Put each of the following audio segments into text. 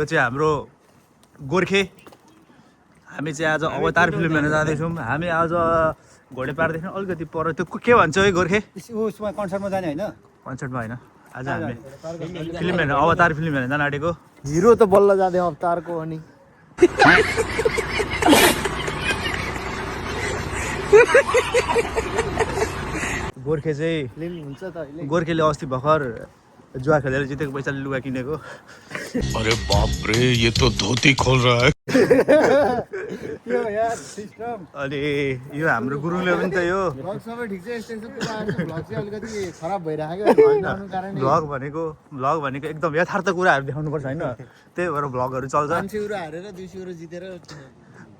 यो चाहिँ हाम्रो गोर्खे हामी चाहिँ आज अवतार फिल्म हेर्न जाँदैछौँ हामी आज घोडेपारदेखि अलिकति पर त्यो के भन्छ है गोर्खे उसमा कन्सर्टमा जाने होइन कन्सर्टमा होइन आज हामी फिल्म हेर्न अवतार फिल्म हेर्न जान आँटेको हिरो त बल्ल जाँदै अवतारको अनि गोर्खे चाहिँ फिल्म हुन्छ त अहिले गोर्खेले अस्ति भर्खर जुवा खेलेर जितेको पैसाले लुगा किनेको अरे बाप रे ये तो धोती खोल रहा है यो यार सिस्टम अनि यो हाम्रो गुरुङले पनि त यो भ्लग सबै ठिक छ यस्तो यस्तो कुराहरु भ्लग चाहिँ अलिकति खराब भइराखेको भइरहनु कारणले भ्लग भनेको एकदम यथार्थ कुराहरू देखाउनुपर्छ होइन त्यही भएर भ्लगहरू चल्छ 500 युरो हारेर 200 युरो जितेर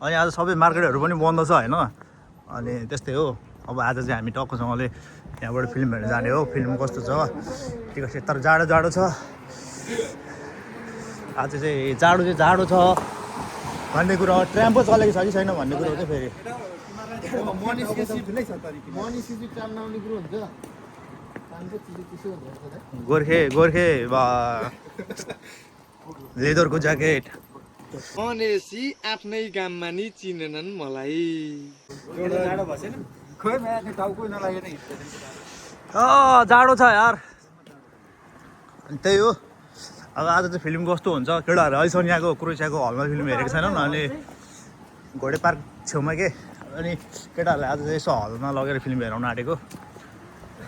अनि आज सबै मार्केटहरू पनि बन्द छ होइन अनि त्यस्तै हो अब आज चाहिँ हामी टक्कसँगले यहाँबाट फिल्म हेर्न जाने हो फिल्म कस्तो छ ठिक छ तर जाडो छ आज चाहिँ जाडो छ भन्ने कुरो हो ट्राम पो चलेको छ कि छैन भन्ने कुरो हो चाहिँ फेरि गोर्खे लेदरको ज्याकेट भनेसी आफ्नै गाममा नि चिनेनन् मलाई जाडो छ यार अनि त्यही हो अब आज चाहिँ फिल्म कस्तो हुन्छ केटाहरू अहिलेसम्म यहाँको क्रोसियाको हलमा फिल्म हेरेको छैनन् अनि घोडे पार्क छेउमा के अनि केटाहरूले आज चाहिँ यसो हलमा लगेर फिल्म हेराउन आँटेको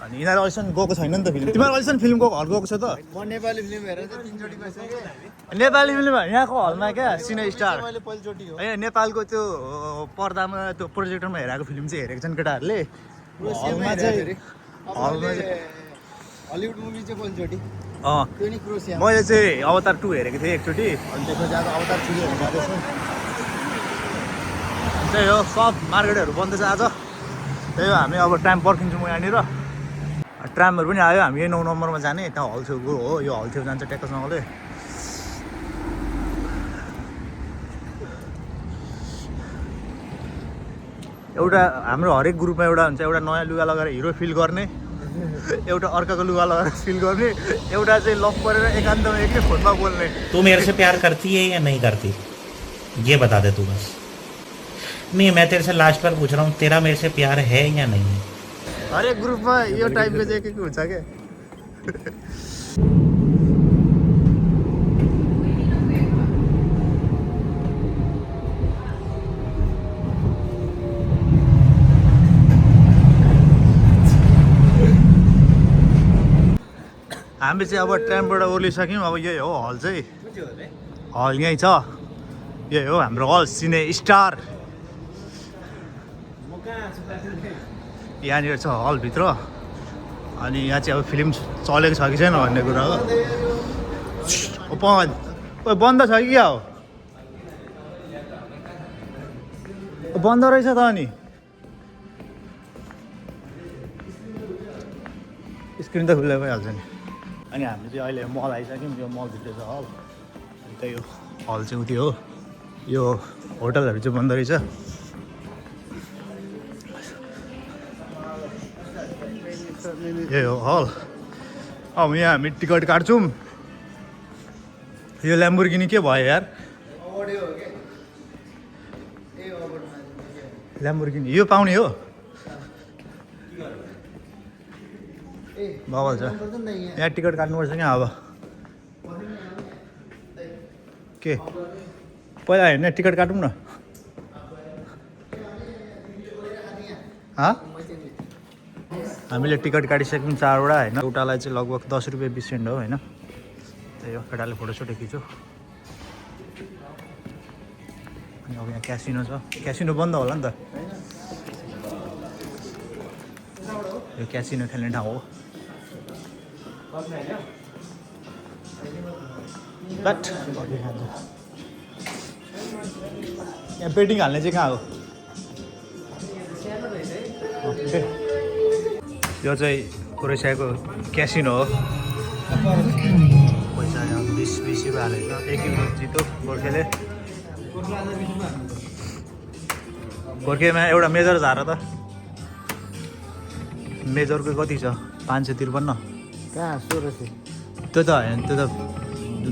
अनि यिनीहरू अहिलेसम्म गएको छैन नि त फिल्म तिमीहरू अहिलेसम्म फिल्मको हल गएको छ त म नेपाली फिल्म हेरेर चाहिँ 3 चोटी गइसके नेपाली फिल्म यहाँको हलमा क्या सिने स्टार मैले पहिलो चोटी हो ए नेपालको त्यो पर्दामा त्यो प्रोजेक्टरमा हेरेको फिल्म चाहिँ हेरेको छन् केटाहरूले हलमा चाहिँ हलिउड मुभी चाहिँ पहिलो चोटी अँ त्यो नि क्रोसिया मैले चाहिँ अवतार 2 हेरेको थिएँ एकचोटि अनि त्यसपछि आज अवतार 3 हेर्न जाँदैछु त्यही हो सब मार्केटहरू बन्द छ आज त्यही हो हामी अब ट्राम पर्खिन्छौँ यहाँनिर ट्रामहरू पनि आयो हामी यही 9 नम्बरमा जाने त्यहाँ हल छेउको हो यो हल छेउ जान्छ ट्याक्कसँगले एउटा हाम्रो हरेक ग्रुपमा एउटा हुन्छ एउटा नयाँ लुगा लगाएर हिरो फिल गर्ने एउटा अर्काको लुगा लगाएर फिल गर्ने एउटा चाहिँ लफ गरेर एकान्तमा एक्लै फोनमा बोल्ने तू मेरे से प्यार करती है या नहीं करती ये बता दे तू बस नहीं मैं तेरे से लास्ट बार पूछ रहा हूँ तेरा मेरे से प्यार है या नहीं हरेक ग्रुपमा यो टाइपको चाहिँ के हुन्छ क्या हामी चाहिँ अब ट्रामबाट ओर्लिसक्यौँ अब यही हो हल चाहिँ हल यहीँ छ यही हो हाम्रो हल सिने स्टार यहाँनिर छ हलभित्र अनि यहाँ चाहिँ अब फिल्म चलेको छ कि छैन भन्ने कुरा हो बन्द छ कि क्या हो बन्द रहेछ त अनि स्क्रिन त खुल्लै भइहाल्छ नि अनि हामी चाहिँ अहिले मल आइसक्यौँ यो मलभित्र छ हल त्यही हो हल चाहिँ उति हो यो होटलहरू चाहिँ बन्द रहेछ यही हो हल अब यहाँ हामी टिकट काट्छौँ यो ल्याम्बोर्गिनी के भयो यार ल्याम्बोर्गिनी यो पाउने हो बवाल छ यहाँ टिकट काट्नुपर्छ क्या अब के पहिला हेर्ने टिकट काटौँ न हामीले टिकट काटिसक्यौँ 4वटा होइन एउटालाई चाहिँ लगभग 10 रुपियाँ 20 सेन्ट हो होइन त्यही हो केटाले फोटोसोटो खिच्यो अनि अब यहाँ क्यासिनो छ क्यासिनो बन्द होला नि त यो क्यासिनो खेल्ने ठाउँ हो यहाँ बेटिङ हाल्ने चाहिँ कहाँ हो यो चाहिँ क्रोसियाको क्यासिनो हो पैसा 20 रुपियाँ हालेको छ 1 युरो जितो गोर्खेले गोर्खेमा एउटा मेजर झार त मेजरको कति छ 553 कहाँ 1600 त्यो त होइन त्यो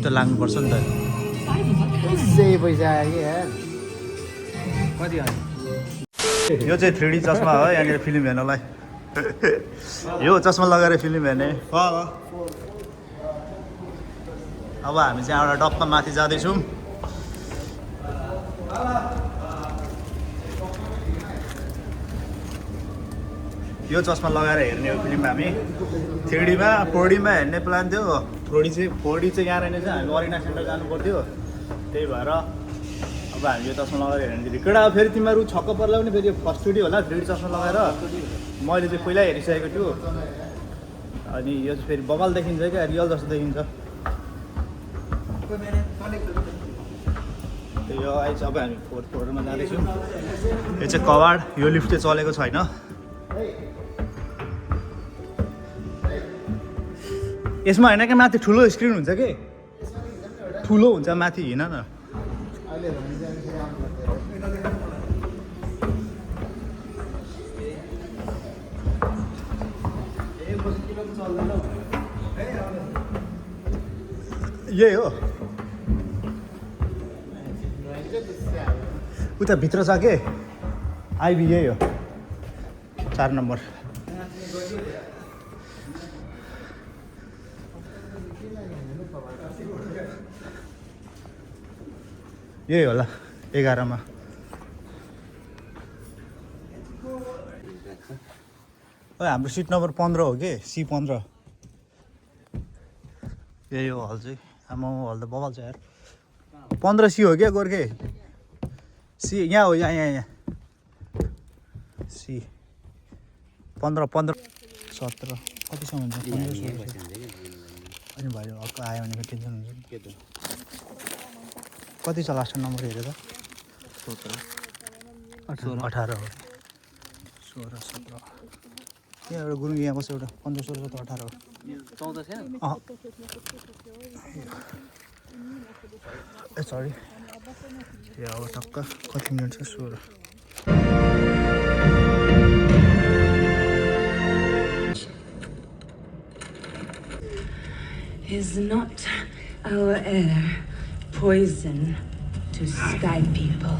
त लाग्नुपर्छ नि त त्यसै पैसा आयो कि यार कति आयो यो चाहिँ 3D चस्मा हो यहाँनिर फिल्म हेर्नलाई यो चस्मा लगाएर फिल्म हेर्ने अब हामी चाहिँ एउटा डप्पा माथि जाँदैछौँ यो चस्मा लगाएर हेर्ने हो फिल्म हामी 3Dमा 4Dमा हेर्ने प्लान थियो 4D चाहिँ यहाँ रहेन चाहिँ हामी अरिना सेन्टर जानु पर्थ्यो त्यही भएर अब हामी यो चस्मा लगाएर हेर्ने केटा फेरि तिमीहरू छक्क पर्ला पनि फेरि फर्स्ट चोटि होला 3D चस्मा लगाएर मैले चाहिँ पहिल्यै हेरिसकेको छु अनि यो चाहिँ फेरि बबाल देखिन्छ क्या रियल जस्तो देखिन्छ यो आइज अब हामी 4th फ्लोरमा जाँदैछौँ यो चाहिँ कवाड यो लिफ्ट चाहिँ चलेको छैन यसमा होइन क्या माथि ठुलो स्क्रिन हुन्छ कि ठुलो हुन्छ माथि हिँड न यही हो उता भित्र छ के आइबी यही हो 4 नम्बर यही होला 11मा हाम्रो सिट नम्बर 15 हो कि C15 यही हो हल चाहिँ आमा हल त बबाल छ यार 15C हो क्या गोर्खे सी यहाँ हो यहाँ सी 15 17 कतिसम्म हुन्छ 15 अनि भयो अर्को आयो भने टेन्सन हुन्छ कति छ लास्ट नम्बर हेरेर 18 हो 16 17 यहाँ एउटा गुरुङ यहाँ बस्छ एउटा 15 16 17 18 हो 14 छ ए सरी यहाँ अब टक्क कति मिनट छ 16 Is not our air poison to sky people?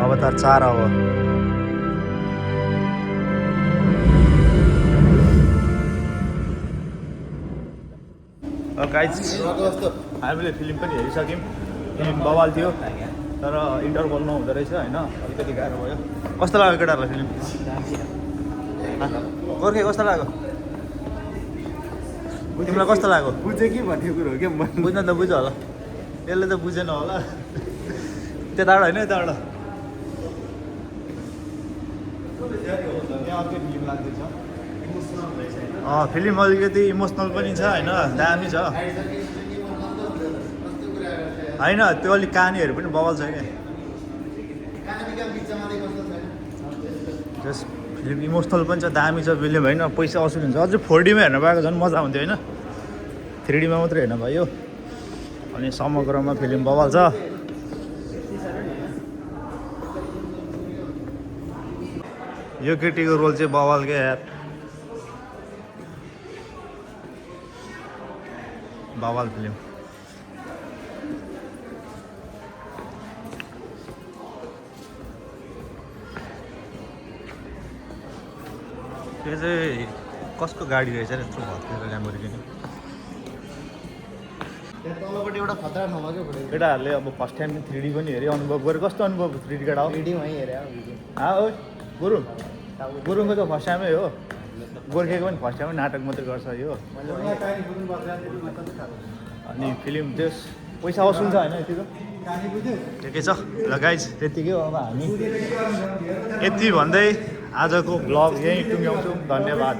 अवतार 4 अब गाइज हामीले फिल्म पनि हेरिसक्यौँ फिल्म बवाल थियो तर इन्टरभल नहुँदो रहेछ होइन अलिकति गाह्रो भयो कस्तो लाग्यो केटाहरूलाई फिल्म गोर्खे कस्तो लाग्यो तिमीलाई कस्तो लाग्यो बुझेँ कि भन्ने कुरो हो क्या बुझ्न त बुझ्यो होला यसले त बुझेन होला त्यताबाट होइन यताबाट फिल्म अलिकति इमोसनल पनि छ होइन दामी छ होइन त्यो अलिक कहानीहरू पनि बवाल छ क्या जस फिल्म इमोसनल पनि छ दामी छ फिल्म होइन पैसा असुल हुन्छ अझै 4Dमा हेर्न पाएको झन् मजा आउँथ्यो होइन 3Dमा मात्रै हेर्न भयो अनि समग्रमा फिल्म बवाल छ यो केटीको रोल चाहिँ बवाल क्या यार बवाल फिल्म त्यो चाहिँ कसको गाडी रहेछ यत्रो भत्केर ल्याम्बोर्गिनी तलपट्टि एउटा खतरा नभयो क्या केटाहरूले अब फर्स्ट टाइम 3D पनि हेऱ्यो अनुभव गरेँ कस्तो अनुभव 3D केटा हो भिडियोमै हेरेँ हो गुरुङको त फर्स्ट टाइमै हो गोर्खेको पनि फर्स्ट टाइमै नाटक मात्रै गर्छ यो अनि फिल्म त्यस पैसा असुल छ होइन यतिको ठिकै छ ल गाइज त्यतिकै हो अब हामी यति भन्दै आजको भ्लग यहीँ टुङ्ग्याउँछौँ धन्यवाद